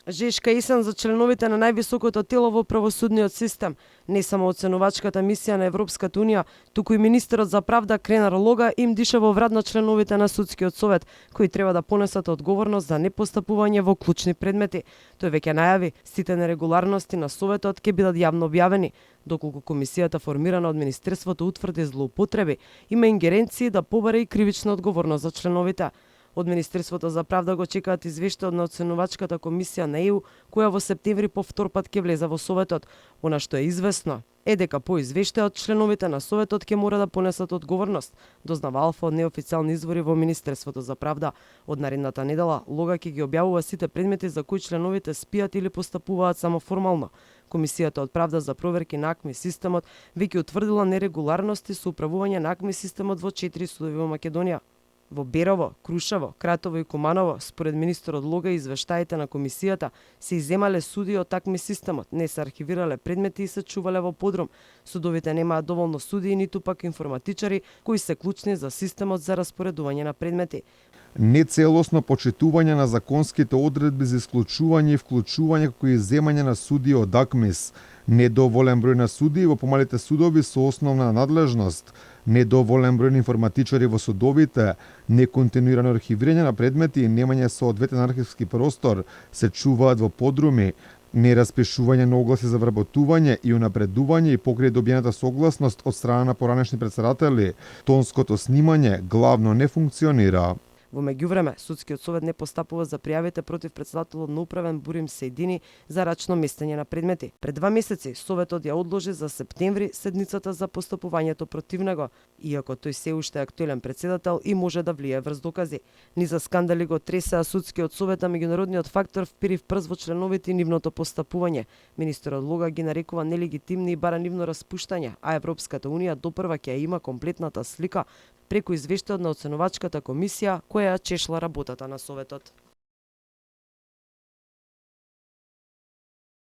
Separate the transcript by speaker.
Speaker 1: Жешка есен за членовите на највисокото тело во правосудниот систем. Не само оценувачката мисија на Европската унија, туку и министерот за правда Кренар Лога им диша во врат на членовите на судскиот совет, кои треба да понесат одговорност за непостапување во клучни предмети. Тој веќе најави, сите нерегуларности на советот ќе бидат јавно објавени. Доколку комисијата формирана од Министерството утврди злоупотреби, има ингеренции да побара и кривична одговорност за членовите. Од Министерството за правда го чекаат извештај од оценувачката комисија на ЕУ, која во септември по втор пат ќе влезе во советот. Она што е известно е дека по извештајот членовите на советот ќе мора да понесат одговорност, дознава Алфа од неофицијални извори во Министерството за правда. Од наредната недела Лога ќе ги објавува сите предмети за кои членовите спијат или постапуваат само формално. Комисијата од правда за проверки на АКМИ системот веќе утврдила нерегуларности со управување на АКМИ системот во 4 судови во Македонија. Во Берово, Крушево, Кратово и Куманово, според министерот Лога и извештаите на комисијата, се изземале суди од такми системот, не се архивирале предмети и се чувале во подрум. Судовите немаат доволно суди ниту пак информатичари кои се клучни за системот за распоредување на предмети.
Speaker 2: Нецелосно почитување на законските одредби за исклучување и вклучување како и земање на суди од АКМИС, недоволен број на суди во помалите судови со основна надлежност, недоволен број на информатичари во судовите, неконтинуирано архивирање на предмети и немање соодветен архивски простор, се чуваат во подруми, нераспишување на огласи за вработување и унапредување и покрај добиената согласност од страна на поранешни претседатели, тонското снимање главно не функционира.
Speaker 1: Во меѓувреме, судскиот совет не постапува за пријавите против претседателот на управен Бурим Сејдини за рачно местење на предмети. Пред 2 месеци советот ја одложи за септември седницата за постапувањето против него, иако тој се уште е актуелен претседател и може да влијае врз докази. Ни за скандали го тресеа судскиот совет, а меѓународниот фактор впири впрз во членовите и нивното постапување. Министерот Лога ги нарекува нелегитимни и бара нивно распуштање, а Европската унија допрва ќе има комплетната слика преку извештајот на оценувачката комисија која ја чешла работата на советот.